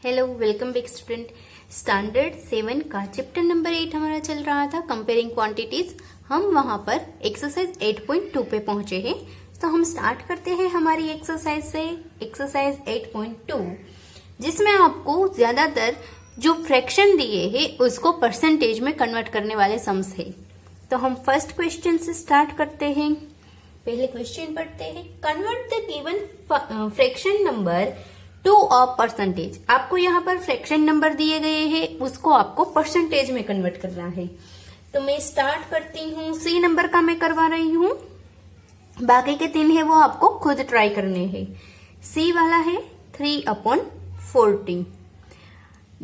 Hello, welcome back student. Standard 7 का chapter number 8 हमारा चल रहा था, कंपेयरिंग क्वांटिटीज। हम वहां पर एक्सरसाइज 8.2 पे पहुंचे हैं। तो हम स्टार्ट करते हैं हमारी एक्सरसाइज से, एक्सरसाइज 8.2, जिसमें आपको ज्यादातर जो फ्रैक्शन दिए हैं उसको परसेंटेज में कन्वर्ट करने वाले सम्स है। तो हम फर्स्ट क्वेश्चन से स्टार्ट करते हैं। पहले क्वेश्चन पढ़ते हैं। Convert the given fraction number to a percentage. आपको यहाँ पर फ्रैक्शन नंबर दिए गए हैं, उसको आपको परसेंटेज में कन्वर्ट करना है। तो मैं स्टार्ट करती हूँ। सी नंबर का मैं करवा रही हूँ, बाकी के 3 है वो आपको खुद ट्राई करने हैं। सी वाला है 3/40।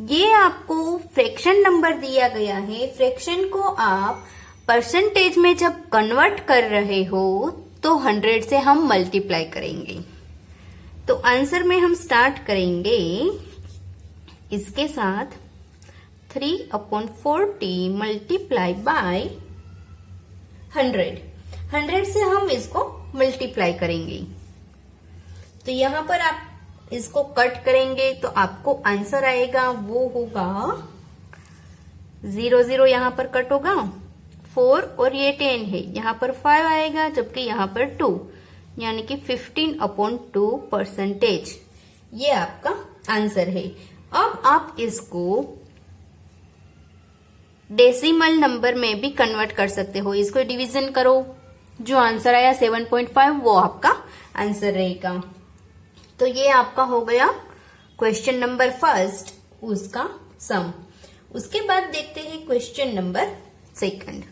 ये आपको फ्रैक्शन नंबर दिया गया है। फ्रैक्शन को आप परसेंटेज में जब कन्वर्ट कर रहे हो तो 100 से हम मल्टीप्लाई करेंगे। तो आंसर में हम स्टार्ट करेंगे इसके साथ 3/40 मल्टीप्लाई बाय 100 से हम इसको मल्टीप्लाई करेंगे। तो यहां पर आप इसको कट करेंगे तो आपको आंसर आएगा, वो होगा 0 0 यहां पर कट होगा 4 और ये 10 है, यहां पर 5 आएगा, जबकि यहां पर 2, यानी कि 15/2%। ये आपका आंसर है। अब आप इसको डेसिमल नंबर में भी कन्वर्ट कर सकते हो। इसको डिवीजन करो, जो आंसर आया 7.5 वो आपका आंसर रहेगा। तो ये आपका हो गया क्वेश्चन नंबर फर्स्ट, उसका सम। उसके बाद देखते हैं क्वेश्चन नंबर सेकंड।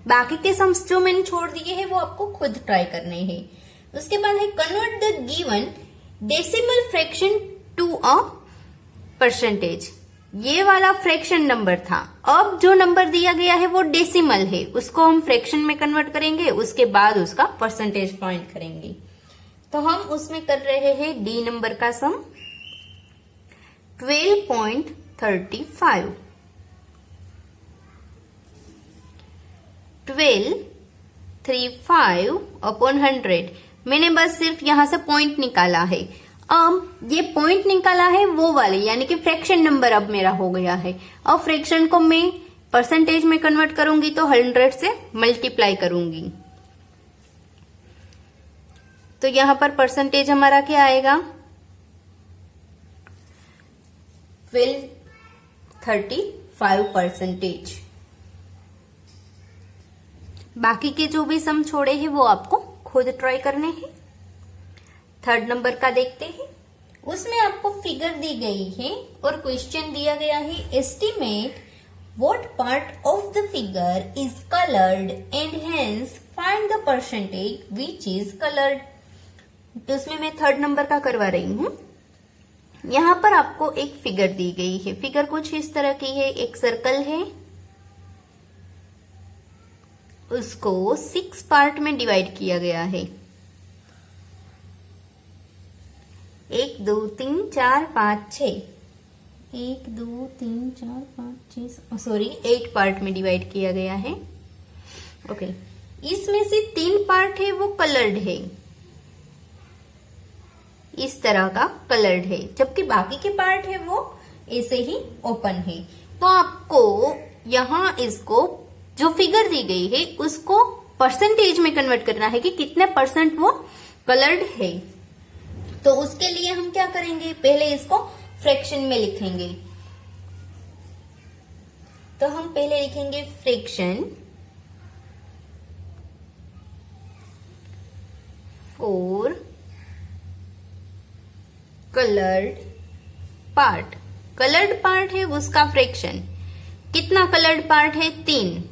बाकी के सम्स जो मैंने छोड़ दिए हैं वो आपको खुद ट्राई करने हैं। उसके बाद है convert the given decimal fraction to a percentage. ये वाला फ्रैक्शन नंबर था। अब जो नंबर दिया गया है वो डेसिमल है, उसको हम फ्रैक्शन में कन्वर्ट करेंगे, उसके बाद उसका परसेंटेज पॉइंट करेंगे। तो हम उसमें कर रहे हैं डी नंबर का सम 12.35। 1235/100। मैंने बस सिर्फ यहां से पॉइंट निकाला है। अब ये पॉइंट निकाला है वो वाले, यानी कि फ्रैक्शन नंबर अब मेरा हो गया है। अब फ्रैक्शन को मैं परसेंटेज में कन्वर्ट करूंगी तो 100 से मल्टीप्लाई करूंगी। तो यहां पर परसेंटेज हमारा क्या आएगा, 1235%। बाकी के जो भी सम छोड़े हैं वो आपको खुद ट्राई करने हैं। थर्ड नंबर का देखते हैं। उसमें आपको फिगर दी गई है और क्वेश्चन दिया गया है, estimate what part of the figure is coloured and hence find the percentage which is coloured. तो उसमें मैं थर्ड नंबर का करवा रही हूं। यहां पर आपको एक फिगर दी गई है। फिगर कुछ इस तरह की है। एक सर्कल है, उसको 6 पार्ट में डिवाइड किया गया है। 1 2 3 4 5 6, 1 2 3 4 5 6, सॉरी 8 पार्ट में डिवाइड किया गया है। ओके, इसमें से 3 पार्ट है वो कलर्ड है, इस तरह का कलर्ड है, जबकि बाकी के पार्ट है वो ऐसे ही ओपन है। तो आपको यहां इसको जो फिगर दी गई है उसको परसेंटेज में कन्वर्ट करना है कि कितने परसेंट वो कलर्ड है। तो उसके लिए हम क्या करेंगे, पहले इसको फ्रैक्शन में लिखेंगे। तो हम पहले लिखेंगे fraction 4 coloured part. Coloured part है उसका फ्रैक्शन। कितना कलर्ड पार्ट है, 3,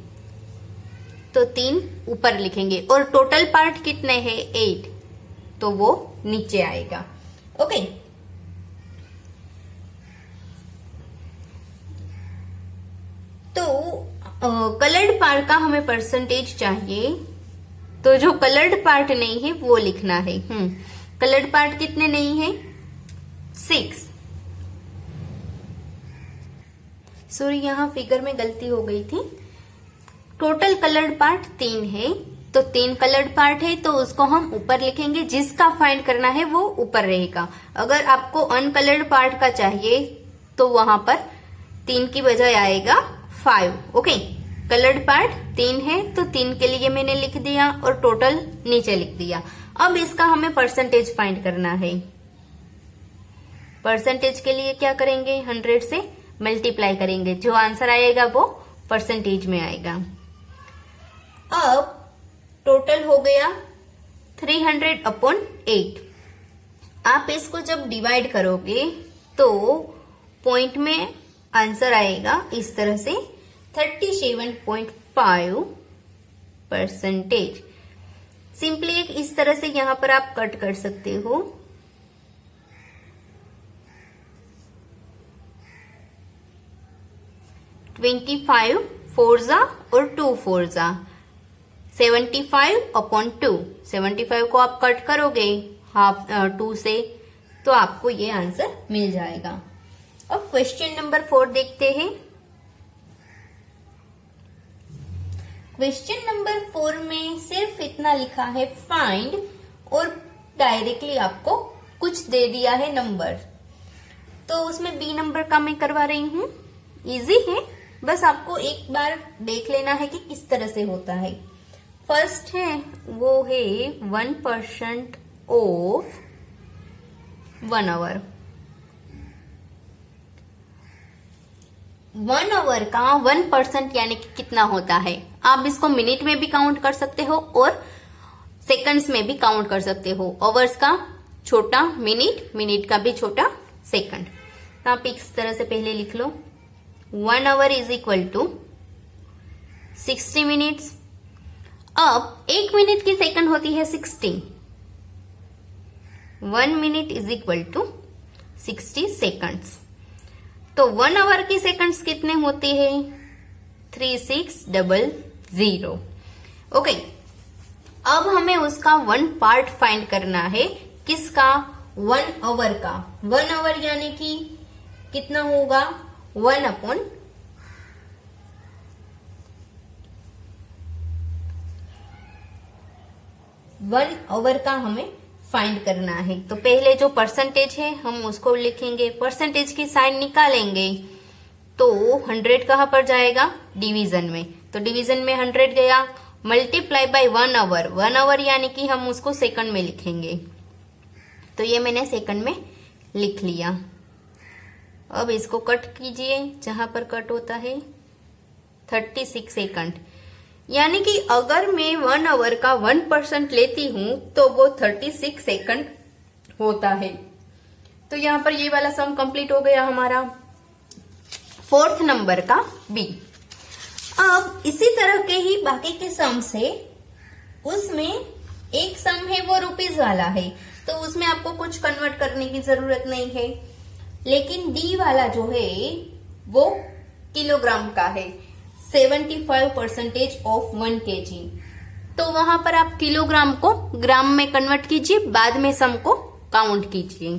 तो 3 ऊपर लिखेंगे। और टोटल पार्ट कितने हैं, 8, तो वो नीचे आएगा। ओके, तो कलर्ड पार्ट का हमें परसेंटेज चाहिए। तो जो कलर्ड पार्ट नहीं है वो लिखना है। कलर्ड पार्ट कितने नहीं है, 6। सॉरी, यहां फिगर में गलती हो गई थी। टोटल कलर्ड पार्ट 3 है, तो 3 कलर्ड पार्ट है तो उसको हम ऊपर लिखेंगे, जिसका फाइंड करना है वो ऊपर रहेगा। अगर आपको अनकलर्ड पार्ट का चाहिए तो वहां पर 3 की बजाय आएगा 5। ओके, कलर्ड पार्ट 3 है तो 3 के लिए मैंने लिख दिया और टोटल नीचे लिख दिया। अब इसका हमें परसेंटेज फाइंड करना है। परसेंटेज के लिए क्या करेंगे, 100 से मल्टीप्लाई करेंगे, जो आंसर आएगा वो परसेंटेज में आएगा। अब टोटल हो गया 300/8। आप इसको जब डिवाइड करोगे तो पॉइंट में आंसर आएगा इस तरह से 37.5%। सिंपली एक इस तरह से यहां पर आप कट कर सकते हो। (25) 4 और 2 4 75/2। 75 को आप कट करोगे हाफ 2 से तो आपको ये आंसर मिल जाएगा। अब क्वेश्चन नंबर 4 देखते हैं। क्वेश्चन नंबर 4 में सिर्फ इतना लिखा है फाइंड, और डायरेक्टली आपको कुछ दे दिया है नंबर। तो उसमें बी नंबर का मैं करवा रही हूं। इजी है, बस आपको एक बार देख लेना है कि किस तरह से होता है। फर्स्ट है वो है 1% ऑफ 1 आवर। 1 आवर का 1% यानी कि कितना होता है। आप इसको मिनट में भी काउंट कर सकते हो और सेकंड्स में भी काउंट कर सकते हो। आवर्स का छोटा मिनट, मिनट का भी छोटा सेकंड। तो आप इस तरह से पहले लिख लो 1 hour is equal to 60 minutes. अब 1 मिनट की सेकंड होती है 60। 1 minute is equal to 60 seconds. तो 1 आवर की सेकंड्स कितने होते हैं, 3600। ओके, अब हमें उसका 1 पार्ट फाइंड करना है। किसका, 1 आवर का। 1 आवर यानी कि कितना होगा, 1/1 आवर का हमें फाइंड करना है। तो पहले जो परसेंटेज है हम उसको लिखेंगे, परसेंटेज की साइन निकालेंगे तो 100 कहां पर जाएगा, डिवीजन में। तो डिवीजन में 100 गया, मल्टीप्लाई बाय 1 आवर। 1 आवर यानी कि हम उसको सेकंड में लिखेंगे। तो ये मैंने सेकंड में लिख लिया। अब इसको कट कीजिए, जहां पर कट होता है 36 सेकंड। यानी कि अगर मैं 1 आवर का 1% लेती हूं तो वो 36 सेकंड होता है। तो यहां पर ये वाला सम कंप्लीट हो गया हमारा। 4th नंबर का बी। अब इसी तरह के ही बाकी के सम्स है। उसमें एक सम है वो रुपीज वाला है, तो उसमें आपको कुछ कन्वर्ट करने की जरूरत नहीं है। लेकिन डी वाला जो है वो किलोग्राम का है, 75% ऑफ 1 kg। तो वहां पर आप किलोग्राम को ग्राम में कन्वर्ट कीजिए, बाद में सम को काउंट कीजिए।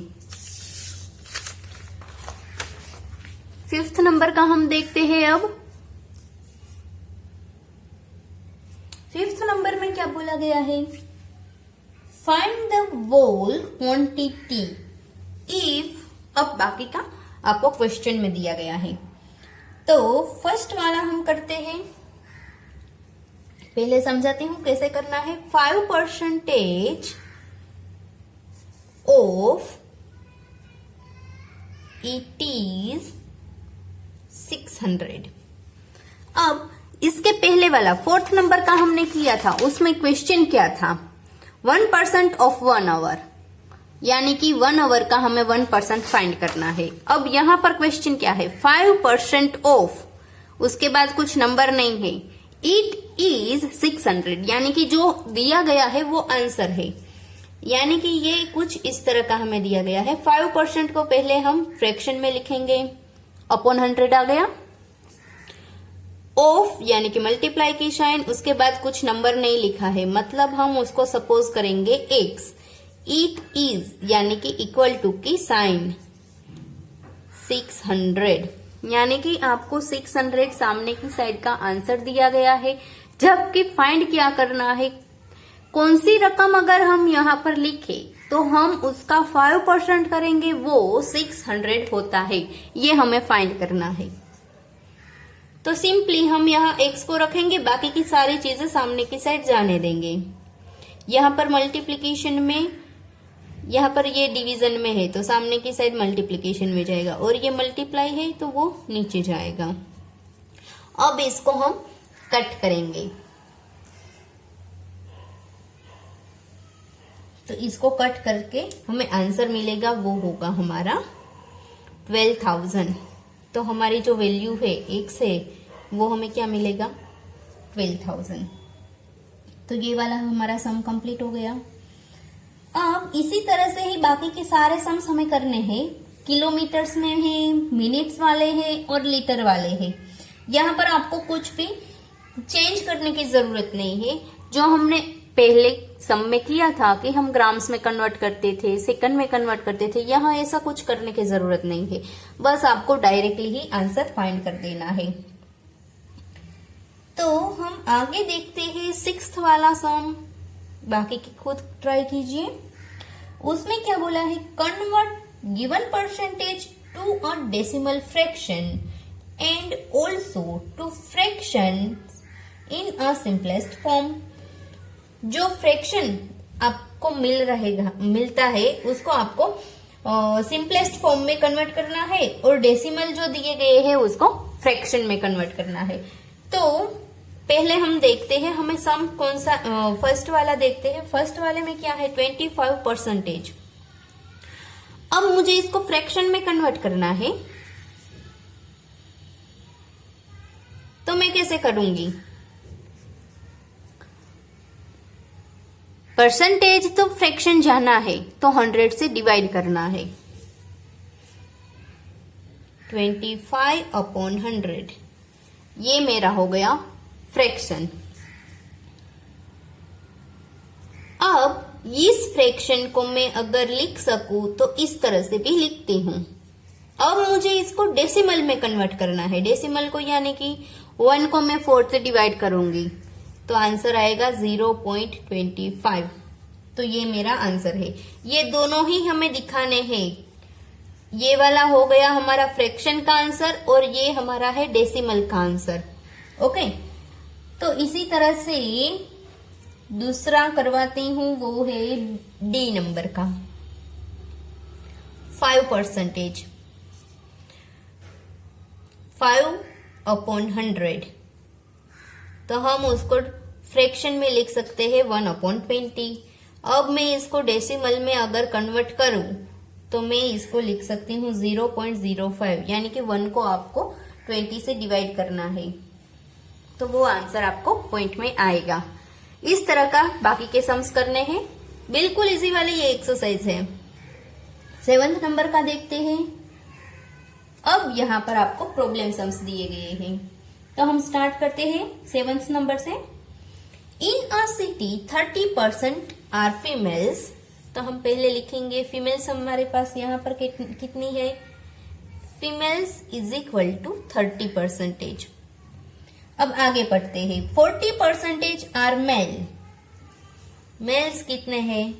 5th नंबर का हम देखते हैं। अब 5th नंबर में क्या बोला गया है, find the whole quantity if. अब बाकी का आपको क्वेश्चन में दिया गया है। तो फर्स्ट वाला हम करते हैं, पहले समझाती हूं कैसे करना है। 5% ऑफ इट इज 600। अब इसके पहले वाला 4th नंबर का हमने किया था, उसमें क्वेश्चन क्या था, 1% ऑफ 1 आवर, यानी कि 1 आवर का हमें 1% फाइंड करना है। अब यहां पर क्वेश्चन क्या है, 5% ऑफ, उसके बाद कुछ नंबर नहीं है, इट इज 600, यानी कि जो दिया गया है वो आंसर है। यानी कि ये कुछ इस तरह का हमें दिया गया है। 5% को पहले हम फ्रैक्शन में लिखेंगे, अपॉन 100 आ गया, ऑफ यानी कि मल्टीप्लाई की साइन, उसके बाद कुछ नंबर नहीं लिखा है, मतलब हम उसको सपोज करेंगे x। इट इज यानी कि इक्वल टू की साइन 600, यानी कि आपको 600 सामने की साइड का आंसर दिया गया है। जबकि फाइंड क्या करना है, कौन सी रकम अगर हम यहाँ पर लिखे तो हम उसका 5% करेंगे, वो 600 होता है। ये हमें फाइंड करना है। तो सिंपली हम यहाँ x को रखेंगे, बाकी की सारी चीजें सामने की साइड जाने देंगे। यहाँ पर मल्टीप्लीकेशन में, यहाँ पर ये डिवीजन में है तो सामने की साइड मल्टीप्लीकेशन में जाएगा, और ये मल्टीप्लाई है तो वो नीचे जाएगा। अब इसको हम कट करेंगे, तो इसको कट करके हमें आंसर मिलेगा, वो होगा हमारा 12,000। तो हमारी जो वैल्यू है x है वो हमें क्या मिलेगा, 12,000। तो ये वाला हमारा सम कंप्लीट हो गया। अब इसी तरह से ही बाकी के सारे सम्स हमें करने हैं। किलोमीटर्स में है, मिनट्स वाले हैं और लीटर वाले हैं। यहाँ पर आपको कुछ भी चेंज करने की जरूरत नहीं है। जो हमने पहले सम में किया था कि हम ग्राम्स में कन्वर्ट करते थे, सेकंड में कन्वर्ट करते थे, यहाँ ऐसा कुछ करने की जरूरत नहीं है। बस आपको डायरेक्टली ही आंसर फाइंड कर देना है। तो हम आगे देखते हैं 6th वाला सम। बाकी की खुद ट्राई कीजिए। उसमें क्या बोला है, convert given percentage to a decimal fraction and also to fraction in a simplest form. जो फ्रैक्शन आपको मिलता है उसको आपको सिंपलेस्ट फॉर्म में कन्वर्ट करना है, और डेसिमल जो दिए गए हैं उसको फ्रैक्शन में कन्वर्ट करना है। तो पहले हम देखते हैं हमें सम कौन सा, फर्स्ट वाला देखते हैं। फर्स्ट वाले में क्या है, 25%। अब मुझे इसको फ्रैक्शन में कन्वर्ट करना है, तो मैं कैसे करूंगी। परसेंटेज तो फ्रैक्शन जाना है तो 100 से डिवाइड करना है। 25/100 ये मेरा हो गया फ्रैक्शन। अब इस फ्रैक्शन को मैं अगर लिख सकूं तो इस तरह से भी लिखती हूं। अब मुझे इसको डेसिमल में कन्वर्ट करना है। डेसिमल को यानी कि 1 को मैं 4 से डिवाइड करूंगी तो आंसर आएगा 0.25। तो ये मेरा आंसर है। ये दोनों ही हमें दिखाने हैं। ये वाला हो गया हमारा फ्रैक्शन का आंसर और ये हमारा है डेसिमल का आंसर। ओके, तो इसी तरह से दूसरा करवाती हूं, वो है डी नंबर का 5%। 5/100 तो हम उसको फ्रैक्शन में लिख सकते हैं 1/20। अब मैं इसको डेसिमल में अगर कन्वर्ट करूं तो मैं इसको लिख सकती हूँ 0.05, यानी कि 1 को आपको 20 से डिवाइड करना है, तो वो आंसर आपको पॉइंट में आएगा। इस तरह का बाकी के सम्स करने हैं। बिल्कुल इजी वाली ये एक्सरसाइज है। 7th नंबर का देखते हैं। अब यहाँ पर आपको प्रॉब्लम सम्स दिए गए हैं, तो हम स्टार्ट करते हैं 7th नंबर से। इन अ सिटी 30% आर फीमेल्स। तो हम पहले लिखेंगे फीमेल्स हमारे पास यहाँ पर कितनी है, फीमेल्स इज इक्वल टू 30%। अब आगे पढ़ते हैं। 40% आर मेल। मेल्स कितने हैं,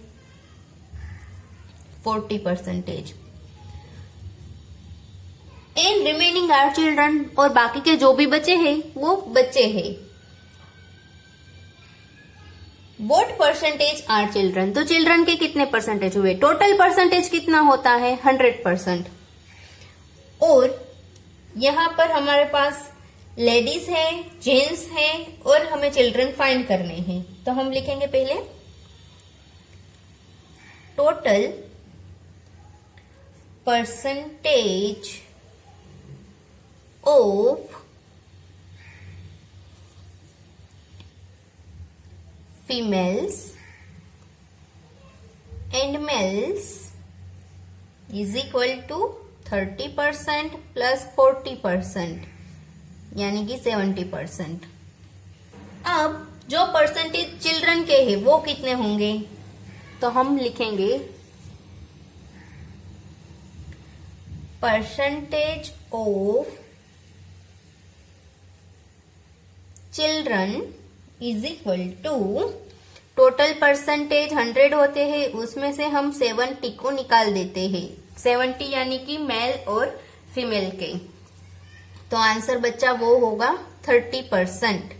40%। एंड रिमेनिंग आर चिल्ड्रन, और बाकी के जो भी बचे हैं वो बच्चे हैं। वोट परसेंटेज आर चिल्ड्रन, तो चिल्ड्रन के कितने परसेंटेज हुए, टोटल परसेंटेज कितना होता है 100%। और यहां पर हमारे पास लेडीज है, जेंट्स है, और हमें चिल्ड्रन फाइंड करने हैं। तो हम लिखेंगे पहले total percentage of females and males is equal to 30% plus 40%, यानी कि 70%। अब जो परसेंटेज चिल्ड्रन के हैं वो कितने होंगे, तो हम लिखेंगे percentage of children is equal to total percentage 100 होते हैं, उसमें से हम 70 को निकाल देते हैं, 70 यानी कि मेल और फीमेल के। तो आंसर बच्चा वो होगा 30%।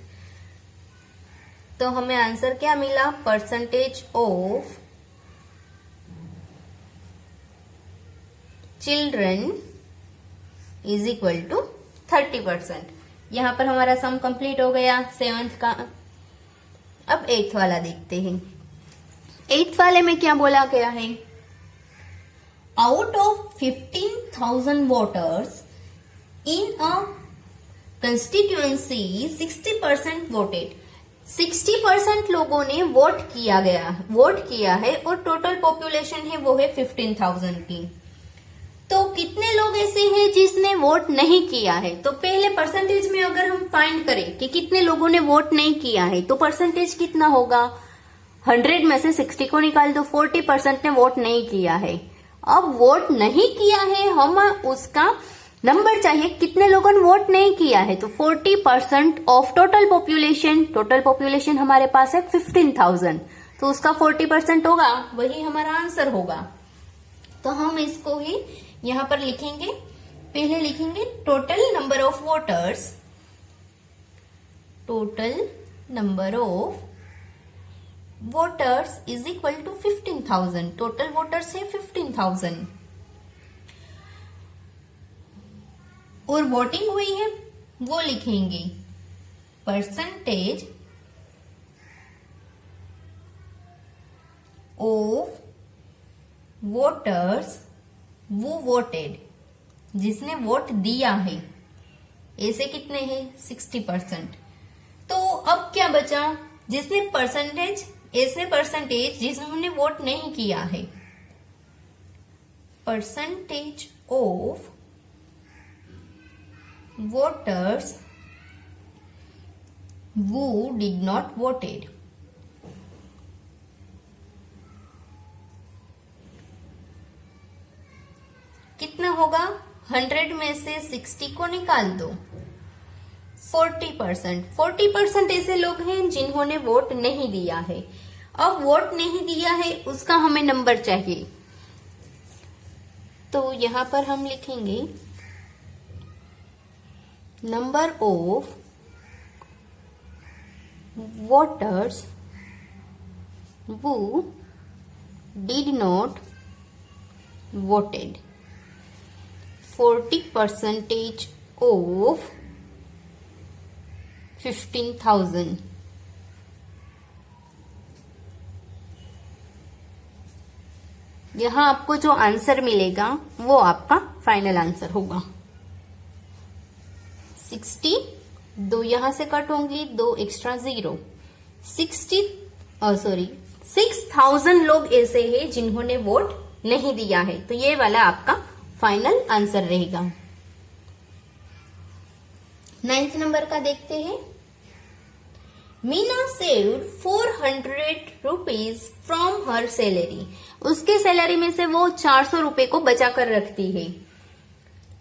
तो हमें आंसर क्या मिला, percentage of children is equal to 30%। यहां पर हमारा सम कंप्लीट हो गया 7th का। अब 8th वाला देखते हैं। 8th वाले में क्या बोला गया है, out of 15,000 voters in a constituency 60% voted. 60% लोगों ने वोट किया है और टोटल पॉपुलेशन है वो है 15,000 की। तो कितने लोग ऐसे हैं जिसने वोट नहीं किया है? तो पहले परसेंटेज में अगर हम फाइंड करें कि कितने लोगों ने वोट नहीं किया है, तो परसेंटेज कितना होगा, 100 में से 60 को निकाल दो, 40% ने वोट नहीं किया है। अब वोट नहीं किया है, हम उसका नंबर चाहिए, कितने लोगों ने वोट नहीं किया है, तो 40% ऑफ टोटल पॉपुलेशन हमारे पास है 15,000, तो उसका 40% होगा, वही हमारा आंसर होगा। तो हम इसको ही यहां पर लिखेंगे, पहले लिखेंगे total number of voters, is equal to 15,000। Total voters है 15,000 और वोटिंग हुई है वो लिखेंगे percentage of voters who voted, जिसने वोट दिया है, ऐसे कितने हैं 60%। तो अब क्या बचा, जिसने परसेंटेज जिन्होंने वोट नहीं किया है, percentage of voters who did not voted। कितना होगा, 100 में से 60 को निकाल दो, 40% ऐसे लोग हैं जिन्होंने वोट नहीं दिया है। अब वोट नहीं दिया है उसका हमें नंबर चाहिए, तो यहां पर हम लिखेंगे number of voters who did not voted। 40% of 15,000। यहां आपको जो आंसर मिलेगा वो आपका फाइनल आंसर होगा। 60, 2 यहां से कट होंगी, 2 एक्स्ट्रा 0, 6,000 लोग ऐसे हैं जिन्होंने वोट नहीं दिया है, तो ये वाला आपका फाइनल आंसर रहेगा। 9th नंबर का देखते हैं। Meena saved 400 rupees from her salary. उसके सैलरी में से वो 400 रुपए को बचा कर रखती है।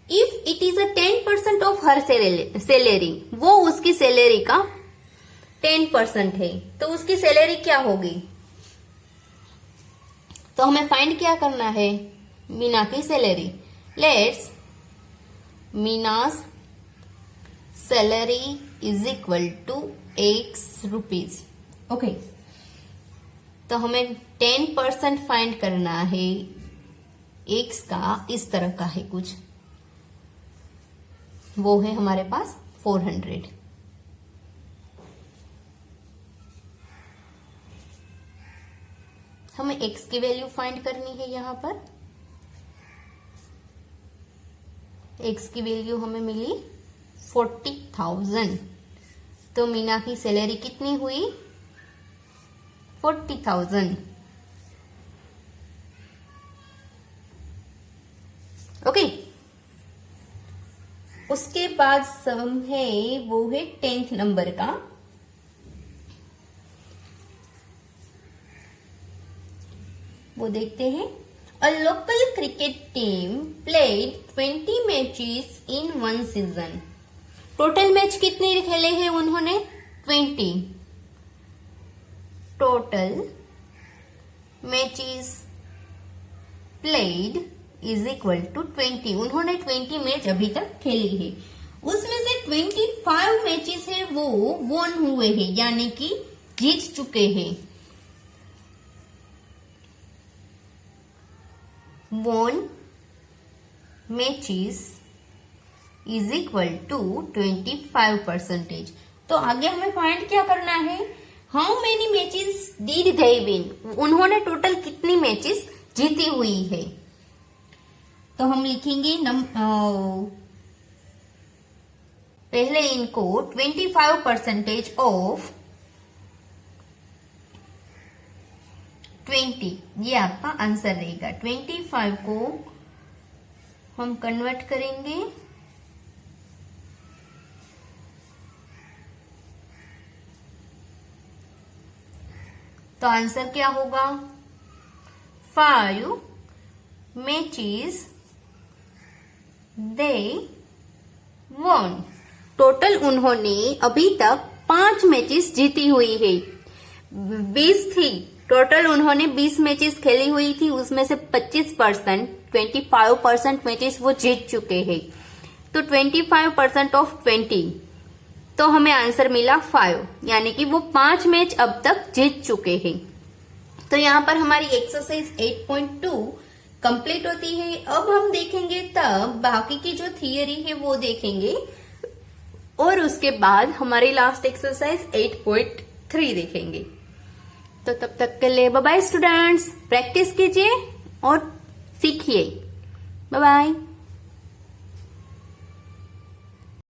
If it is a 10% of her salary, वो उसकी सैलरी का 10% है, तो उसकी सैलरी क्या होगी? तो हमें फाइंड क्या करना है, मीना की salary. Let's Meena's salary is equal to X rupees. Okay, तो हमें 10% फाइंड करना है, X का इस तरह का है कुछ, वो है हमारे पास 400। हमें X की वैल्यू फाइंड करनी है। यहां पर X की वैल्यू हमें मिली 40,000, तो मीना की सैलरी कितनी हुई 40,000। ओके, उसके बाद सम है वो है 10th नंबर का। वो देखते हैं। A local cricket team played 20 matches in one season। Total match कितने खेले हैं उन्होंने 20। Total matches played is equal to 20। उन्होंने 20 मैच अभी तक खेली है, उसमें से 25 मैचेस है वो वॉन हुए हैं, यानी कि जीत चुके हैं। Won matches is equal to 25%। तो आगे हमें फाइंड क्या करना है, how many matches did they win, उन्होंने टोटल कितनी मैचेस जीती हुई है। तो हम लिखेंगे पहले इनको 25% ऑफ 20, ये आपका आंसर रहेगा। 25 को हम कन्वर्ट करेंगे तो आंसर क्या होगा, 5 मैचेस दे वॉन। टोटल उन्होंने अभी तक 5 मैचेस जीती हुई है। 20 थी टोटल, उन्होंने 20 मैचेस खेली हुई थी, उसमें से 25% 25% मैचेस वो जीत चुके हैं। तो 25% ऑफ 20, तो हमें आंसर मिला 5, यानी कि वो 5 मैच अब तक जीत चुके हैं। तो यहाँ पर हमारी एक्सरसाइज 8.2 कंप्लीट होती है। अब हम देखेंगे तब बाकी की जो थियरी है वो देखेंगे, और उसके बाद हमारी लास्ट एक्सरसाइज 8.3 देखेंगे। तो तब तक के लिए बाय बाय स्टूडेंट्स, प्रैक्टिस कीजिए और सीखिए। Bye bye.